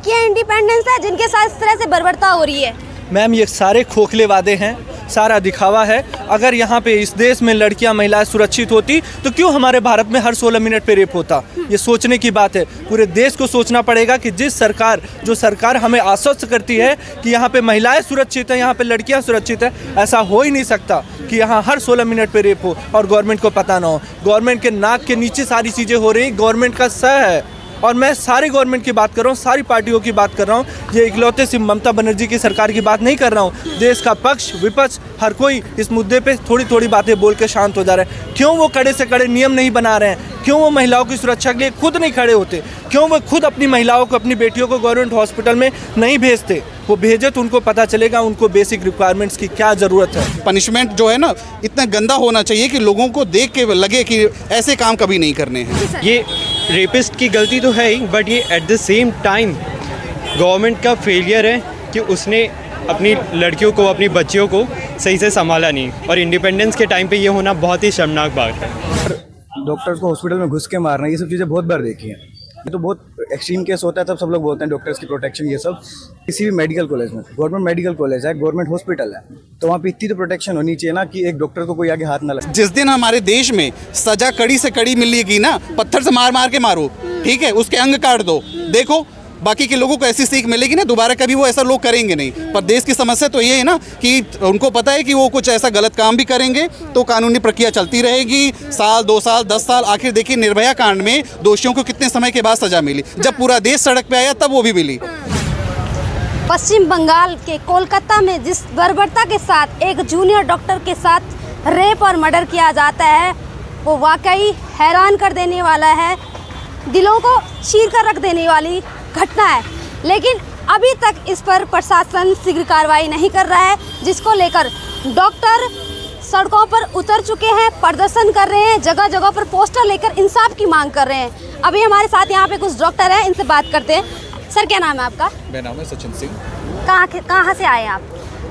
लड़कियां इंडिपेंडेंस है जिनके साथ इस तरह से बर्बरता हो रही है। मैम ये सारे खोखले वादे हैं, सारा दिखावा है। अगर यहाँ पे इस देश में लड़कियाँ महिलाएं सुरक्षित होती तो क्यों हमारे भारत में हर 16 मिनट पे रेप होता। ये सोचने की बात है, पूरे देश को सोचना पड़ेगा कि जो सरकार हमें आश्वस्त करती है कि यहाँ पे महिलाएं सुरक्षित हैं, यहाँ पे लड़कियाँ सुरक्षित हैं, ऐसा हो ही नहीं सकता कि यहाँ हर 16 मिनट पे रेप हो और गवर्नमेंट को पता ना हो। गवर्नमेंट के नाक के नीचे सारी चीज़ें हो रही, गवर्नमेंट का सह है। और मैं सारी गवर्नमेंट की बात कर रहा हूँ, सारी पार्टियों की बात कर रहा हूँ, ये इकलौते सिर्फ ममता बनर्जी की सरकार की बात नहीं कर रहा हूँ। देश का पक्ष विपक्ष हर कोई इस मुद्दे पे थोड़ी थोड़ी बातें बोल के शांत हो जा रहे हैं। क्यों वो कड़े से कड़े नियम नहीं बना रहे हैं? क्यों वो महिलाओं की सुरक्षा के लिए खुद नहीं खड़े होते? क्यों वो खुद अपनी महिलाओं को, अपनी बेटियों को गवर्नमेंट हॉस्पिटल में नहीं भेजते? वो भेजे तो उनको पता चलेगा उनको बेसिक रिक्वायरमेंट्स की क्या ज़रूरत है। पनिशमेंट जो है ना इतना गंदा होना चाहिए कि लोगों को देख के लगे कि ऐसे काम कभी नहीं करने हैं। ये रेपिस्ट की गलती तो है ही, बट ये at the same time government का फेलियर है कि उसने अपनी लड़कियों को, अपनी बच्चियों को सही से संभाला नहीं। और इंडिपेंडेंस के टाइम पे ये होना बहुत ही शर्मनाक बात है। डॉक्टर्स को हॉस्पिटल में घुस के मारना, ये सब चीज़ें बहुत बार देखी हैं। ये तो बहुत एक्सट्रीम केस होता है तब सब लोग बोलते हैं डॉक्टर्स की प्रोटेक्शन, ये सब। किसी भी मेडिकल कॉलेज में, गवर्नमेंट मेडिकल कॉलेज है, गवर्नमेंट हॉस्पिटल है, तो वहाँ पे इतनी तो प्रोटेक्शन होनी चाहिए ना कि एक डॉक्टर को कोई आगे हाथ ना लगे। जिस दिन हमारे देश में सजा कड़ी से कड़ी मिलेगी ना, पत्थर से मार मार के मारो, ठीक है, उसके अंग काट दो, देखो बाकी के लोगों को ऐसी सीख मिलेगी ना, दोबारा कभी वो ऐसा लोग करेंगे नहीं। पर देश की समस्या तो ये है ना कि उनको पता है कि वो कुछ ऐसा गलत काम भी करेंगे तो कानूनी प्रक्रिया चलती रहेगी, साल 2 साल 10 साल। आखिर देखिए निर्भया कांड में दोषियों को कितने समय के बाद सजा मिली, जब पूरा देश सड़क पे आया तब वो भी मिली। पश्चिम बंगाल के कोलकाता में जिस बर्बरता के साथ एक जूनियर डॉक्टर के साथ रेप और मर्डर किया जाता है वो वाकई हैरान कर देने वाला है, दिलों को चीर कर रख देने वाली घटना है। लेकिन अभी तक इस पर प्रशासन शीघ्र कार्रवाई नहीं कर रहा है, जिसको लेकर डॉक्टर सड़कों पर उतर चुके हैं, प्रदर्शन कर रहे हैं, जगह जगह पर पोस्टर लेकर इंसाफ की मांग कर रहे हैं। अभी हमारे साथ यहाँ पे कुछ डॉक्टर हैं, इनसे बात करते हैं। सर क्या नाम है आपका? मेरा नाम है सचिन सिंह। कहाँ से आए हैं आप?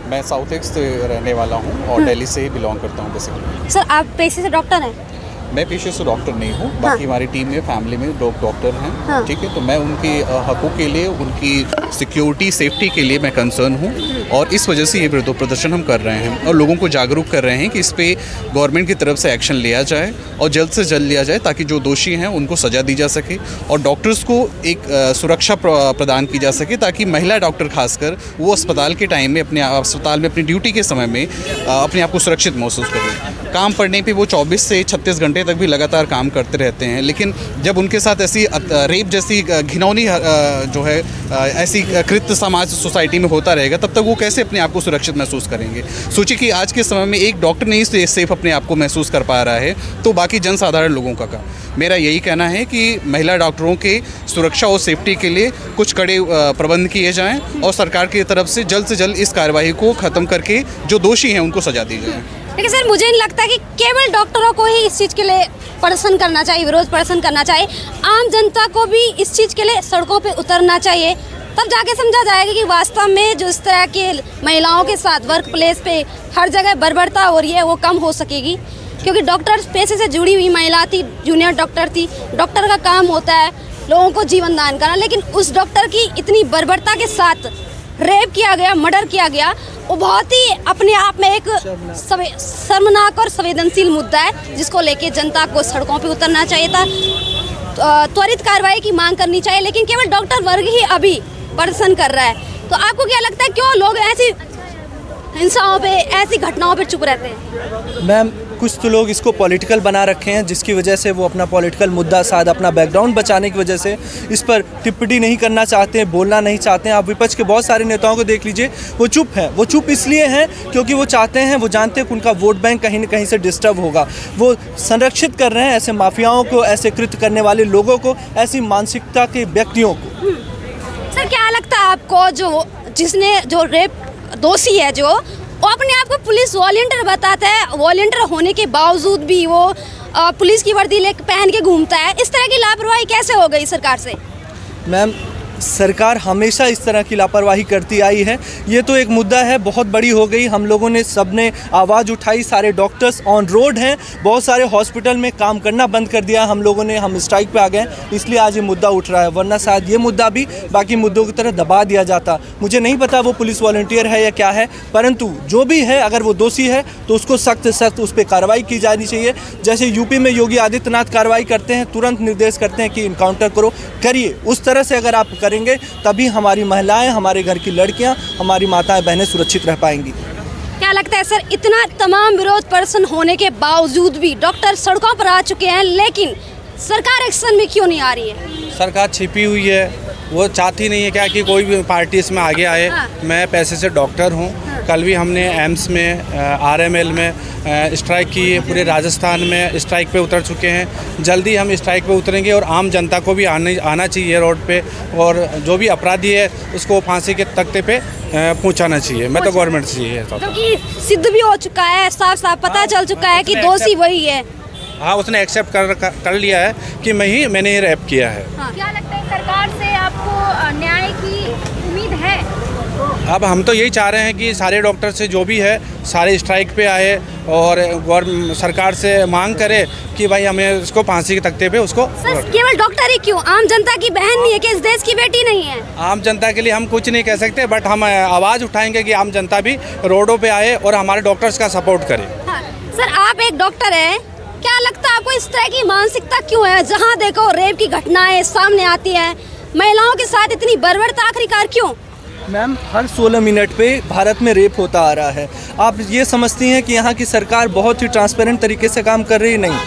मैं साउथ एक्स से रहने वाला हूँ और दिल्ली से ही बिलोंग करता हूँ बेसिकली। सर आप पेशे से डॉक्टर हैं? मैं पेशे से डॉक्टर नहीं हूँ, बाकी हमारी टीम में फैमिली में लोग डॉक्टर हैं, ठीक है। तो मैं उनके हकों के लिए, उनकी सिक्योरिटी सेफ्टी के लिए मैं कंसर्न हूँ और इस वजह से ये विरोध प्रदर्शन हम कर रहे हैं और लोगों को जागरूक कर रहे हैं कि इस पे गवर्नमेंट की तरफ से एक्शन लिया जाए और जल्द से जल्द लिया जाए ताकि जो दोषी हैं उनको सज़ा दी जा सके और डॉक्टर्स को एक सुरक्षा प्रदान की जा सके ताकि महिला डॉक्टर खासकर वो अस्पताल के टाइम में, अपने अस्पताल में अपनी ड्यूटी के समय में अपने आप को सुरक्षित महसूस करें। काम पड़ने पे वो 24 से 36 घंटे तक भी लगातार काम करते रहते हैं, लेकिन जब उनके साथ ऐसी रेप जैसी घिनौनी जो है ऐसी कृत्य समाज सोसाइटी में होता रहेगा तब तक वो कैसे अपने आप को सुरक्षित महसूस करेंगे। सोचिए कि आज के समय में एक डॉक्टर नहीं सेफ अपने आप को महसूस कर पा रहा है तो बाकी जनसाधारण लोगों का मेरा यही कहना है कि महिला डॉक्टरों के सुरक्षा और सेफ्टी के लिए कुछ कड़े प्रबंध किए जाएँ और सरकार की तरफ से जल्द इस कार्यवाही को ख़त्म करके जो दोषी हैं उनको सजा दी जाए। लेकिन सर मुझे नहीं लगता कि केवल डॉक्टरों को ही इस चीज़ के लिए प्रदर्शन करना चाहिए, विरोध प्रदर्शन करना चाहिए। आम जनता को भी इस चीज़ के लिए सड़कों पे उतरना चाहिए, तब जाके समझा जाएगा कि वास्तव में जो इस तरह के महिलाओं के साथ वर्क प्लेस पे हर जगह बर्बरता हो रही है वो कम हो सकेगी। क्योंकि डॉक्टर पेशे से जुड़ी हुई महिला थी, जूनियर डॉक्टर थी, डॉक्टर का काम होता है लोगों को जीवन दान करना, लेकिन उस डॉक्टर की इतनी बर्बरता के साथ रेप किया गया, मर्डर किया गया, वो बहुत ही अपने आप में एक शर्मनाक और संवेदनशील मुद्दा है जिसको लेके जनता को सड़कों पे उतरना चाहिए था, त्वरित कार्रवाई की मांग करनी चाहिए। लेकिन केवल डॉक्टर वर्ग ही अभी प्रदर्शन कर रहा है। तो आपको क्या लगता है क्यों लोग ऐसी हिंसाओं पे, ऐसी घटनाओं पे चुप रहते हैं? मैम कुछ तो लोग इसको पॉलिटिकल बना रखे हैं जिसकी वजह से वो अपना पॉलिटिकल मुद्दा, शायद अपना बैकग्राउंड बचाने की वजह से इस पर टिप्पणी नहीं करना चाहते हैं, बोलना नहीं चाहते हैं। आप विपक्ष के बहुत सारे नेताओं को देख लीजिए, वो चुप हैं। वो चुप इसलिए हैं क्योंकि वो चाहते हैं, वो जानते हैं कि उनका वोट बैंक कहीं ना कहीं से डिस्टर्ब होगा। वो संरक्षित कर रहे हैं ऐसे माफियाओं को, ऐसे कृत्य करने वाले लोगों को, ऐसी मानसिकता के व्यक्तियों को। सर क्या लगता है आपको जो रेप दोषी है वो अपने आप को पुलिस वॉलंटियर बताता है, वॉलंटियर होने के बावजूद भी वो पुलिस की वर्दी पहन के घूमता है, इस तरह की लापरवाही कैसे हो गई सरकार से? मैम सरकार हमेशा इस तरह की लापरवाही करती आई है। ये तो एक मुद्दा है, बहुत बड़ी हो गई। हम लोगों ने सबने आवाज़ उठाई, सारे डॉक्टर्स ऑन रोड हैं, बहुत सारे हॉस्पिटल में काम करना बंद कर दिया हम लोगों ने, हम स्ट्राइक पे आ गए, इसलिए आज ये मुद्दा उठ रहा है। वरना शायद ये मुद्दा भी बाकी मुद्दों की तरह दबा दिया जाता। मुझे नहीं पता वो पुलिस वॉलंटियर है या क्या है, परंतु जो भी है अगर वो दोषी है तो उसको सख्त सख्त उस पर कार्रवाई की जानी चाहिए। जैसे यूपी में योगी आदित्यनाथ कार्रवाई करते हैं, तुरंत निर्देश करते हैं कि इनकाउंटर करो, करिए। उस तरह से अगर आप करेंगे तभी हमारी महिलाएं, हमारे घर की लड़कियां, हमारी माताएं बहनें सुरक्षित रह पाएंगी। क्या लगता है सर, इतना तमाम विरोध प्रदर्शन होने के बावजूद भी डॉक्टर सड़कों पर आ चुके हैं, लेकिन सरकार एक्शन में क्यों नहीं आ रही है? सरकार छिपी हुई है, वो चाहती नहीं है क्या कि कोई भी पार्टी इसमें आगे आए। हाँ। मैं पैसे से डॉक्टर हूँ। कल भी हमने एम्स में आरएमएल में स्ट्राइक की है, पूरे राजस्थान में स्ट्राइक पे उतर चुके हैं। जल्दी हम स्ट्राइक पे उतरेंगे और आम जनता को भी आना चाहिए रोड पे, और जो भी अपराधी है उसको फांसी के तख्ते पे पहुंचाना चाहिए। मैं तो गवर्नमेंट से चाहिए, क्योंकि सिद्ध भी हो चुका है, साफ साफ पता चल चुका है कि दोषी वही है। हाँ, उसने एक्सेप्ट कर लिया है कि मैंने ये रैप किया है। क्या लगता है सरकार से आपको न्याय की उम्मीद है? अब हम तो यही चाह रहे हैं कि सारे डॉक्टर से जो भी है सारे स्ट्राइक पे आए और सरकार से मांग करे कि भाई हमें उसको फांसी के तख्ते पे उसको। सर केवल डॉक्टर ही क्यों, आम जनता की बहन नहीं है कि इस देश की बेटी नहीं है? आम जनता के लिए हम कुछ नहीं कह सकते, बट हम आवाज़ उठाएंगे कि आम जनता भी रोडों पे आए और हमारे डॉक्टर्स का सपोर्ट करे। हाँ। सर आप एक डॉक्टर हैं, क्या लगता है आपको इस तरह की मानसिकता क्यों है? जहाँ देखो रेप की घटनाएं सामने आती है, महिलाओं के साथ इतनी बर्बरता आखिरकार क्यों? मैम, हर 16 मिनट पे भारत में रेप होता आ रहा है। आप ये समझती हैं कि यहाँ की सरकार बहुत ही ट्रांसपेरेंट तरीके से काम कर रही? नहीं।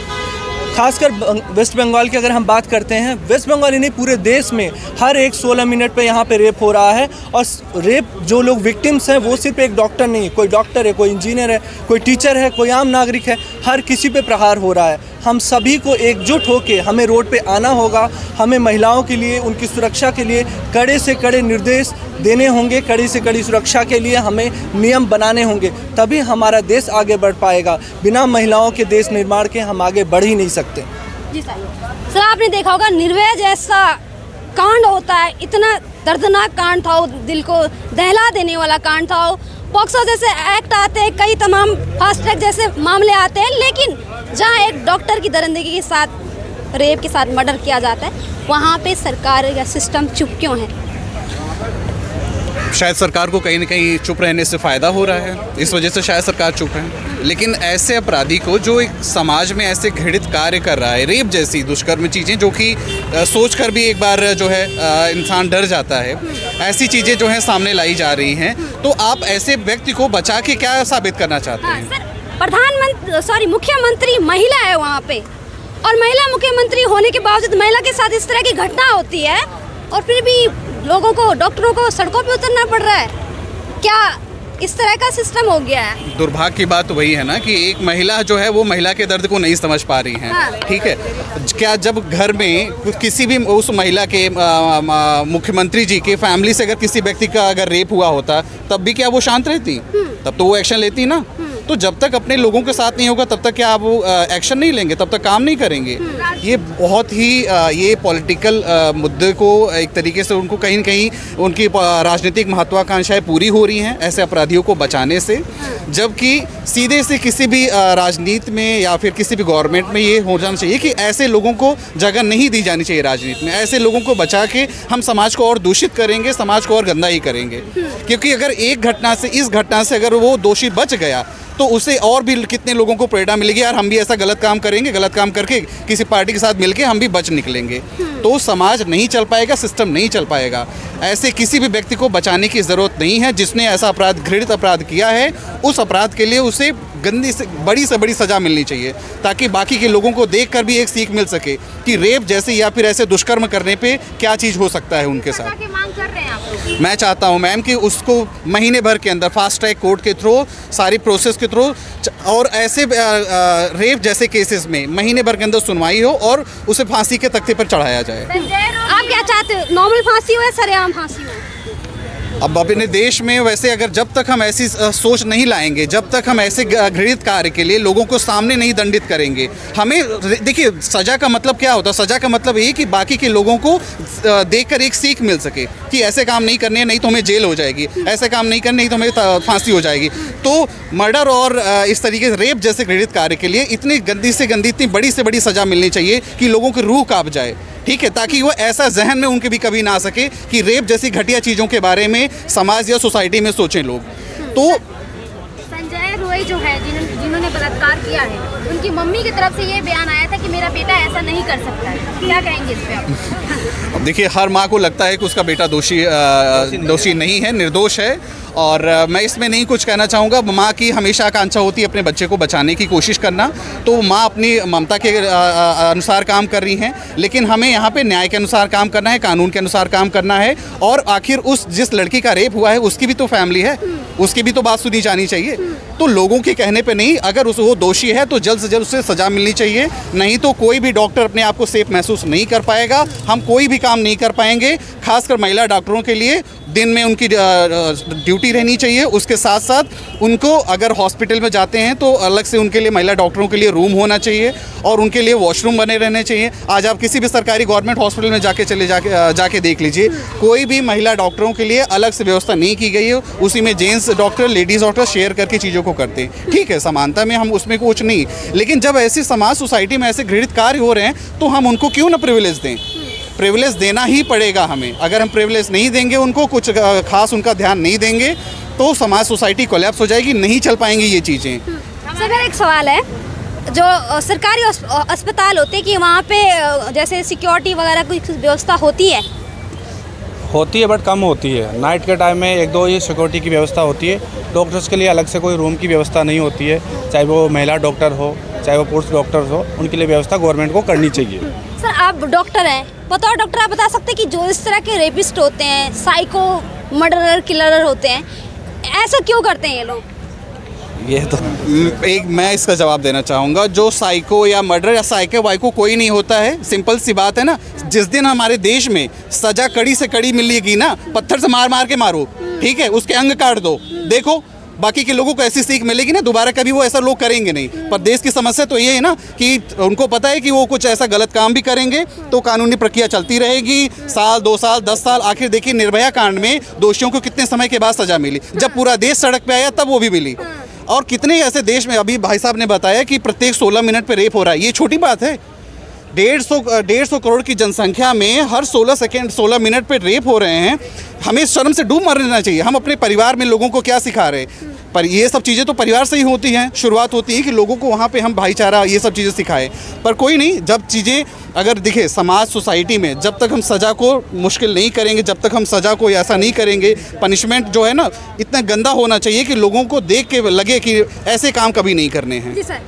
खासकर वेस्ट बंगाल की अगर हम बात करते हैं, वेस्ट बंगाल ही नहीं पूरे देश में हर एक 16 मिनट पे यहाँ पे रेप हो रहा है। और रेप जो लोग विक्टिम्स हैं वो सिर्फ एक डॉक्टर नहीं है, कोई डॉक्टर है, कोई इंजीनियर है, कोई टीचर है, कोई आम नागरिक है, हर किसी पे प्रहार हो रहा है। हम सभी को एकजुट होकर हमें रोड पे आना होगा। हमें महिलाओं के लिए, उनकी सुरक्षा के लिए कड़े से कड़े निर्देश देने होंगे, कड़ी से कड़ी सुरक्षा के लिए हमें नियम बनाने होंगे, तभी हमारा देश आगे बढ़ पाएगा। बिना महिलाओं के देश निर्माण के हम आगे बढ़ ही नहीं सकते। जी सर, आपने देखा होगा निर्भया जैसा कांड होता है, इतना दर्दनाक कांड था, वो दिल को दहला देने वाला कांड था। पॉक्सो जैसे एक्ट आते हैं, कई तमाम फास्ट ट्रैक जैसे मामले आते हैं, लेकिन जहाँ एक डॉक्टर की दरिंदगी के साथ, रेप के साथ मर्डर किया जाता है, वहाँ पे सरकार या सिस्टम चुप क्यों है? शायद सरकार को कहीं ना कहीं चुप रहने से फ़ायदा हो रहा है, इस वजह से शायद सरकार चुप है। लेकिन ऐसे अपराधी को जो एक समाज में ऐसे घृणित कार्य कर रहा है, रेप जैसी दुष्कर्म चीज़ें जो कि सोच कर भी एक बार जो है इंसान डर जाता है, ऐसी चीज़ें जो हैं सामने लाई जा रही हैं, तो आप ऐसे व्यक्ति को बचा के क्या साबित करना चाहते हैं? सर मुख्यमंत्री महिला है वहाँ पे, और महिला मुख्यमंत्री होने के बावजूद महिला के साथ इस तरह की घटना होती है, और फिर भी लोगों को, डॉक्टरों को सड़कों पे उतरना पड़ रहा है। क्या इस तरह का सिस्टम हो गया है? दुर्भाग्य की बात तो वही है ना कि एक महिला जो है वो महिला के दर्द को नहीं समझ पा रही हैं। हाँ। ठीक है, क्या जब घर में किसी भी उस महिला के मुख्यमंत्री जी के फैमिली से अगर किसी व्यक्ति का अगर रेप हुआ होता, तब भी क्या वो शांत रहती? तब तो वो एक्शन लेती ना। तो जब तक अपने लोगों के साथ नहीं होगा तब तक क्या आप वो एक्शन नहीं लेंगे, तब तक काम नहीं करेंगे। ये बहुत ही ये पॉलिटिकल मुद्दे को एक तरीके से उनको कहीं न कहीं उनकी राजनीतिक महत्वाकांक्षाएं पूरी हो रही हैं ऐसे अपराधियों को बचाने से, जबकि सीधे से किसी भी राजनीति में या फिर किसी भी गवर्नमेंट में ये हो जाना चाहिए कि ऐसे लोगों को जगह नहीं दी जानी चाहिए राजनीति में। ऐसे लोगों को बचा के हम समाज को और दूषित करेंगे, समाज को और गंदा ही करेंगे। क्योंकि अगर एक घटना से, इस घटना से अगर वो दोषी बच गया तो उसे और भी कितने लोगों को प्रेरणा मिलेगी, यार हम भी ऐसा गलत काम करेंगे, गलत काम करके किसी पार्टी के साथ मिलके हम भी बच निकलेंगे। तो समाज नहीं चल पाएगा, सिस्टम नहीं चल पाएगा। ऐसे किसी भी व्यक्ति को बचाने की ज़रूरत नहीं है। जिसने ऐसा अपराध, घृणित अपराध किया है, उस अपराध के लिए उसे गंदी से बड़ी सज़ा मिलनी चाहिए, ताकि बाकी के लोगों को देखकर भी एक सीख मिल सके कि रेप जैसे या फिर ऐसे दुष्कर्म करने पे क्या चीज़ हो सकता है उनके साथ। मांग कर रहे हैं आप लोग? मैं चाहता हूं मैम कि उसको महीने भर के अंदर फास्ट ट्रैक कोर्ट के थ्रू, सारी प्रोसेस के थ्रू, और ऐसे रेप जैसे केसेस में महीने भर के अंदर सुनवाई हो और उसे फांसी के तख्ते पर चढ़ाया जाए। आप क्या चाहते हो, नॉर्मल फांसी हो या सरेआम फांसी हो? अब अपने देश में वैसे अगर जब तक हम ऐसी सोच नहीं लाएंगे, जब तक हम ऐसे घृणित कार्य के लिए लोगों को सामने नहीं दंडित करेंगे, हमें देखिए सज़ा का मतलब क्या होता है? सज़ा का मतलब यही कि बाकी के लोगों को देखकर एक सीख मिल सके कि ऐसे काम नहीं करने, नहीं तो हमें जेल हो जाएगी, ऐसे काम नहीं करने, नहीं तो हमें फांसी हो जाएगी। तो मर्डर और इस तरीके से रेप जैसे घृणित कार्य के लिए इतनी गंदी से गंदी, इतनी बड़ी से बड़ी सज़ा मिलनी चाहिए कि लोगों की रूह कांप जाए, ठीक है, ताकि वो ऐसा जहन में उनके भी कभी ना आ सके कि रेप जैसी घटिया चीज़ों के बारे में समाज या सोसाइटी में सोचें लोग। तो संजय रोय जो है जिन्होंने बलात्कार किया है, उनकी मम्मी की तरफ से ये बयान आया था कि मेरा बेटा ऐसा नहीं कर सकता है, क्या कहेंगे इस पे आप? अब देखिए हर माँ को लगता है कि उसका बेटा दोषी नहीं है, निर्दोष है, और मैं इसमें नहीं कुछ कहना चाहूँगा। माँ की हमेशा आकांक्षा होती है अपने बच्चे को बचाने की कोशिश करना, तो माँ अपनी ममता के अनुसार काम कर रही हैं, लेकिन हमें यहाँ पे न्याय के अनुसार काम करना है, कानून के अनुसार काम करना है। और आखिर जिस लड़की का रेप हुआ है उसकी भी तो फैमिली है, उसकी भी तो बात सुनी जानी चाहिए। तो लोगों के कहने पे नहीं, अगर वो दोषी है तो जल्द से जल्द उसे सज़ा मिलनी चाहिए, नहीं तो कोई भी डॉक्टर अपने आप को सेफ महसूस नहीं कर पाएगा, हम कोई भी काम नहीं कर पाएंगे। खासकर महिला डॉक्टरों के लिए दिन में उनकी ड्यूटी रहनी चाहिए, उसके साथ साथ उनको अगर हॉस्पिटल में जाते हैं तो अलग से उनके लिए, महिला डॉक्टरों के लिए रूम होना चाहिए और उनके लिए वॉशरूम बने रहने चाहिए। आज आप किसी भी सरकारी गवर्नमेंट हॉस्पिटल में जाके देख लीजिए, कोई भी महिला डॉक्टरों के लिए अलग से व्यवस्था नहीं की गई है, उसी में gents doctor, ladies doctor share करके चीज़ों को करते हैं। ठीक है, समानता में हम उसमें कुछ नहीं, लेकिन जब ऐसी समाज सोसाइटी में ऐसे घृणित कार्य हो रहे हैं तो हम उनको क्यों ना प्रिविलेज दें? प्रिविलेज देना ही पड़ेगा हमें। अगर हम प्रिविलेज नहीं देंगे उनको, कुछ खास उनका ध्यान नहीं देंगे, तो समाज सोसाइटी कोलैप्स हो जाएगी, नहीं चल पाएंगी ये चीज़ें। सर मेरा एक सवाल है, जो सरकारी अस्पताल होते हैं कि वहाँ पे जैसे सिक्योरिटी वगैरह की व्यवस्था होती है? होती है बट कम होती है। नाइट के टाइम में एक दो ही सिक्योरिटी की व्यवस्था होती है। डॉक्टर्स के लिए अलग से कोई रूम की व्यवस्था नहीं होती है, चाहे वो महिला डॉक्टर हो चाहे वो पुरुष डॉक्टर हो, उनके लिए व्यवस्था गवर्नमेंट को करनी चाहिए। सर आप डॉक्टर हैं, बताओ डॉक्टर, आप बता सकते हैं कि जो इस तरह के रेपिस्ट होते हैं, साइको मर्डरर किलर होते हैं, ऐसा क्यों करते हैं ये लोग? ये तो मैं इसका जवाब देना चाहूँगा। जो साइको या मर्डर या साइको वाइको कोई नहीं होता है, सिंपल सी बात है ना। जिस दिन हमारे देश में सज़ा कड़ी से कड़ी मिलेगी ना, पत्थर से मार के मारो, ठीक है, उसके अंग काट दो, देखो बाकी के लोगों को ऐसी सीख मिलेगी ना, दोबारा कभी वो ऐसा लोग करेंगे नहीं। पर देश की समस्या तो ये है ना कि उनको पता है कि वो कुछ ऐसा गलत काम भी करेंगे तो कानूनी प्रक्रिया चलती रहेगी, साल 2 साल 10 साल। आखिर देखिए निर्भया कांड में दोषियों को कितने समय के बाद सज़ा मिली, जब पूरा देश सड़क पे आया तब वो भी मिली। और कितने ऐसे देश में, अभी भाई साहब ने बताया कि प्रत्येक 16 मिनट पे रेप हो रहा है, ये छोटी बात है? 150 करोड़ की जनसंख्या में हर 16 मिनट पे रेप हो रहे हैं। हमें शर्म से डूब मरना चाहिए। हम अपने परिवार में लोगों को क्या सिखा रहे हैं? पर ये सब चीज़ें तो परिवार से ही होती हैं, शुरुआत होती है कि लोगों को वहाँ पे हम भाईचारा ये सब चीज़ें सिखाएं। पर कोई नहीं, जब चीज़ें अगर दिखे समाज सोसाइटी में, जब तक हम सज़ा को मुश्किल नहीं करेंगे, जब तक हम सज़ा को ऐसा नहीं करेंगे, पनिशमेंट जो है ना इतना गंदा होना चाहिए कि लोगों को देख के लगे कि ऐसे काम कभी नहीं करने हैं। जी सर,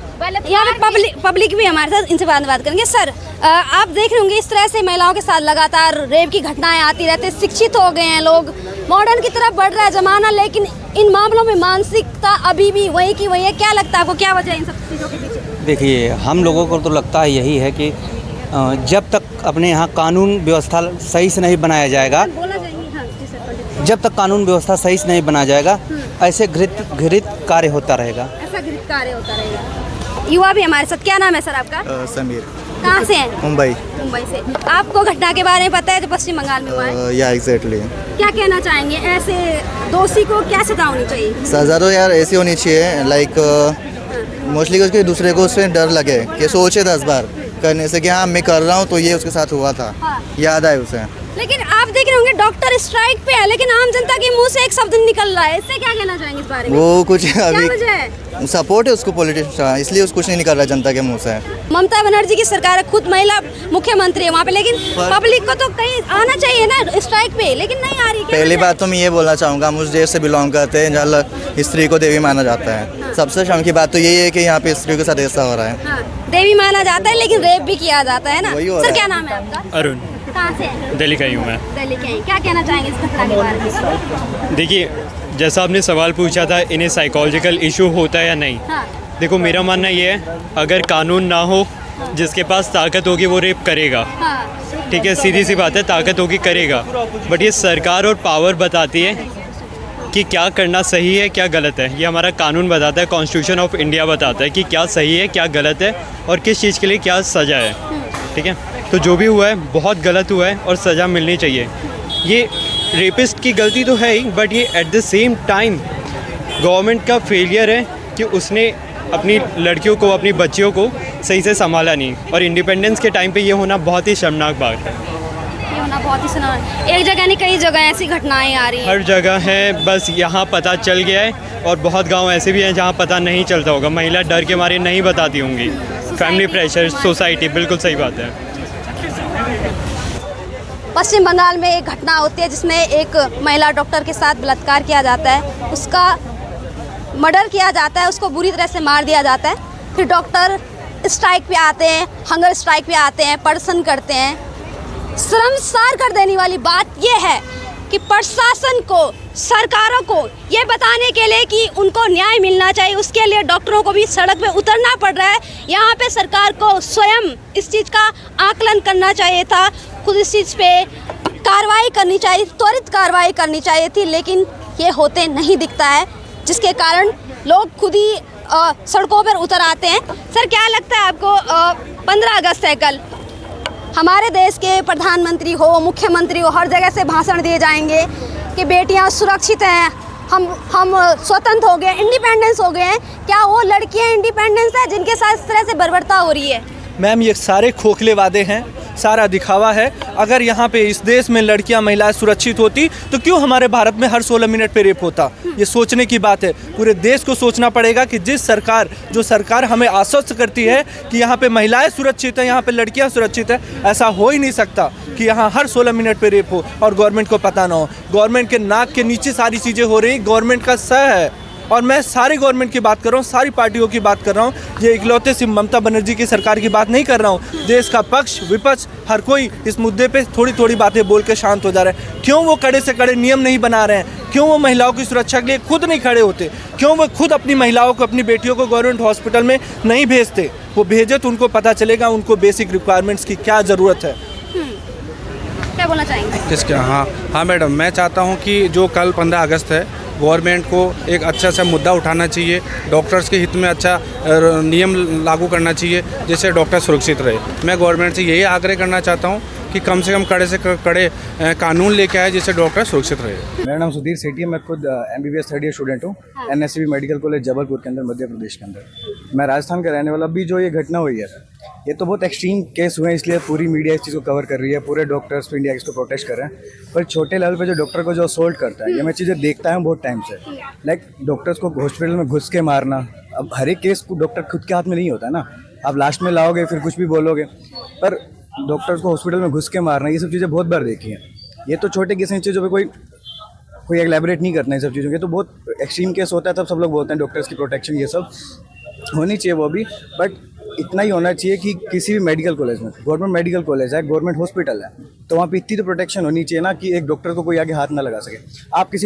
यहाँ पे पब्लिक भी हमारे साथ, इनसे बात करेंगे। सर आप देख रहे होंगे इस तरह से महिलाओं के साथ लगातार रेप की घटनाएं आती रहती, शिक्षित हो गए हैं लोग, मॉडर्न की तरफ बढ़ रहा है ज़माना, लेकिन इन मामलों में मानसिकता अभी भी वही की वही है। क्या लगता है आपको, क्या वजह है इन सब चीज़ों के पीछे? देखिए, हम लोगों को तो लगता है यही है कि जब तक अपने यहाँ कानून व्यवस्था सही से नहीं बनाया जाएगा, जब तक कानून व्यवस्था सही से नहीं बनाया जाएगा, ऐसे घृणित कार्य होता रहेगा, ऐसा घृणित कार्य होता रहेगा। युवा भी हमारे साथ, क्या नाम है सर आपका? समीर। कहाँ से हैं? मुंबई। मुंबई से। आपको घटना के बारे में पता है जो पश्चिम बंगाल में हुआ है? या एग्जैक्टली। क्या कहना चाहेंगे, ऐसे दोषी को क्या सजा होनी चाहिए? सज़ा तो यार ऐसी होनी चाहिए, लाइक मोस्टली उसके दूसरे को उससे डर लगे कि सोचे 10 बार करने से कि हाँ मैं कर रहा हूँ तो ये उसके साथ हुआ था, याद आए उसे। लेकिन आप देख रहे होंगे डॉक्टर स्ट्राइक पे है, लेकिन आम जनता के मुंह से एक शब्द निकल रहा है, इससे क्या कहना चाहेंगे इस बारे में? वो कुछ अभी क्या वजह है? सपोर्ट है उसको पॉलिटिशियन, इसलिए कुछ नहीं निकल रहा जनता के मुंह से। ममता बनर्जी की सरकार है, खुद महिला मुख्यमंत्री है वहाँ पे, लेकिन पब्लिक को तो कहीं आना चाहिए ना स्ट्राइक पे, लेकिन नहीं आ रही। पहली बात तो मैं ये बोलना चाहूँगा, हम उस देश से बिलोंग करते हैं जहाँ स्त्री को देवी माना जाता है। सबसे शर्म की बात तो यही है कि यहाँ पे स्त्री के साथ ऐसा हो रहा है। देवी माना जाता है लेकिन रेप भी किया जाता है ना। सर क्या नाम है आपका? अरुण। कहाँ से हैं? दिल्ली का ही हूँ मैं। दिल्ली के हैं। क्या कहना चाहेंगे इस घटना के बारे में? देखिए, जैसा आपने सवाल पूछा था, इन्हें साइकोलॉजिकल इशू होता है या नहीं। हाँ। देखो, मेरा मानना ये है, अगर कानून ना हो, जिसके पास ताकत होगी वो रेप करेगा। हाँ। ठीक है, सीधी सी बात है, ताकत होगी करेगा। बट ये सरकार और पावर बताती है कि क्या करना सही है क्या गलत है। ये हमारा कानून बताता है, कॉन्स्टिट्यूशन ऑफ इंडिया बताता है कि क्या सही है क्या गलत है और किस चीज़ के लिए क्या सज़ा है। ठीक है, तो जो भी हुआ है बहुत गलत हुआ है और सज़ा मिलनी चाहिए। ये रेपिस्ट की गलती तो है ही, बट ये at the same time government का फेलियर है कि उसने अपनी लड़कियों को, अपनी बच्चियों को सही से संभाला नहीं। और इंडिपेंडेंस के टाइम पे ये होना बहुत ही शर्मनाक बात है। ये होना बहुत ही सुना, एक जगह नहीं कई जगह ऐसी घटनाएं आ रही हैं। हर जगह है, बस यहाँ पता चल गया है और बहुत गांव ऐसे भी हैं जहाँ पता नहीं चलता होगा। महिला डर के मारे नहीं बताती होंगी। फैमिली प्रेशर, सोसाइटी, बिल्कुल सही बात है। पश्चिम बंगाल में एक घटना होती है जिसमें एक महिला डॉक्टर के साथ बलात्कार किया जाता है, उसका मर्डर किया जाता है, उसको बुरी तरह से मार दिया जाता है। फिर डॉक्टर स्ट्राइक पे आते हैं, हंगर स्ट्राइक पे आते हैं, प्रदर्शन करते हैं। शर्मसार कर देने वाली बात यह है कि प्रशासन को, सरकारों को ये बताने के लिए कि उनको न्याय मिलना चाहिए, उसके लिए डॉक्टरों को भी सड़क पे उतरना पड़ रहा है। यहाँ पे सरकार को स्वयं इस चीज़ का आकलन करना चाहिए था, खुद इस चीज़ पे कार्रवाई करनी चाहिए, त्वरित कार्रवाई करनी चाहिए थी, लेकिन ये होते नहीं दिखता है, जिसके कारण लोग खुद ही सड़कों पर उतर आते हैं। सर, क्या लगता है आपको 15 अगस्त है कल, हमारे देश के प्रधानमंत्री हो, मुख्यमंत्री हो, हर जगह से भाषण दिए जाएंगे कि बेटियां सुरक्षित हैं, हम स्वतंत्र हो गए, इंडिपेंडेंस हो गए हैं। क्या वो लड़कियां इंडिपेंडेंस है जिनके साथ इस तरह से बर्बरता हो रही है? मैम, ये सारे खोखले वादे हैं, सारा दिखावा है। अगर यहाँ पे इस देश में लड़कियां, महिलाएं सुरक्षित होती तो क्यों हमारे भारत में हर 16 मिनट पे रेप होता? ये सोचने की बात है। पूरे देश को सोचना पड़ेगा कि जो सरकार हमें आश्वस्त करती है कि यहाँ पे महिलाएं सुरक्षित हैं, यहाँ पे लड़कियां सुरक्षित हैं, ऐसा हो ही नहीं सकता कि यहाँ हर 16 मिनट पे रेप हो और गवर्नमेंट को पता ना हो। गवर्नमेंट के नाक के नीचे सारी चीज़ें हो रही, गवर्नमेंट का सह है। और मैं सारे गवर्नमेंट की बात कर रहा हूँ, सारी पार्टियों की बात कर रहा हूँ। ये इकलौते सिर्फ ममता बनर्जी की सरकार की बात नहीं कर रहा हूँ। देश का पक्ष, विपक्ष, हर कोई इस मुद्दे पे थोड़ी थोड़ी बातें बोल के शांत हो जा रहा है। क्यों वो कड़े से कड़े नियम नहीं बना रहे हैं? क्यों वो महिलाओं की सुरक्षा के लिए खुद नहीं खड़े होते? क्यों वो खुद अपनी महिलाओं को, अपनी बेटियों को गवर्नमेंट हॉस्पिटल में नहीं भेजते? वो भेजे तो उनको पता चलेगा उनको बेसिक रिक्वायरमेंट्स की क्या ज़रूरत है। क्या बोलना चाहेंगे? किसके? हाँ मैडम, मैं चाहता हूँ कि जो कल 15 अगस्त है, गवर्नमेंट को एक अच्छा सा मुद्दा उठाना चाहिए, डॉक्टर्स के हित में अच्छा नियम लागू करना चाहिए जिससे डॉक्टर सुरक्षित रहे। मैं गवर्नमेंट से यही आग्रह करना चाहता हूँ कि कम से कम कड़े से कड़े कानून लेके आए जिससे डॉक्टर सुरक्षित रहे। मेरा नाम सुधीर सेठी है, मैं खुद MBBS 3rd ईयर स्टूडेंट हूँ, NSCB मेडिकल कॉलेज जबलपुर के अंदर, मध्य प्रदेश के अंदर। मैं राजस्थान का रहने वाला। अभी जो ये घटना हुई है, ये तो बहुत एक्सट्रीम केस हुए हैं, इसलिए पूरी मीडिया इस चीज़ को कवर कर रही है, पूरे डॉक्टर्स इंडिया इसको प्रोटेस्ट कर रहे हैं। पर छोटे लेवल पे जो डॉक्टर को जो असोल्ट करता है, ये मैं चीज़ें देखता हूँ बहुत टाइम से। लाइक डॉक्टर्स को हॉस्पिटल में घुस के मारना। अब हर एक केस को डॉक्टर खुद के हाथ में नहीं होता है ना, आप लास्ट में लाओगे फिर कुछ भी बोलोगे, पर डॉक्टर्स को हॉस्पिटल में घुस के मारना, ये सब चीज़ें बहुत बार देखी हैं। ये तो छोटे केस हैं, चीज़ों पे कोई एलैबोरेट नहीं करना है सब चीज़ों के, तो बहुत एक्सट्रीम केस होता है तब सब लोग बोलते हैं डॉक्टर्स की प्रोटेक्शन ये सब होनी चाहिए वो भी। बट इतना ही होना चाहिए कि किसी भी मेडिकल कॉलेज में, गवर्नमेंट मेडिकल कॉलेज है, गवर्नमेंट हॉस्पिटल है, तो वहाँ पे इतनी तो प्रोटेक्शन होनी चाहिए ना कि एक डॉक्टर को कोई आगे हाथ ना लगा सके। आप किसी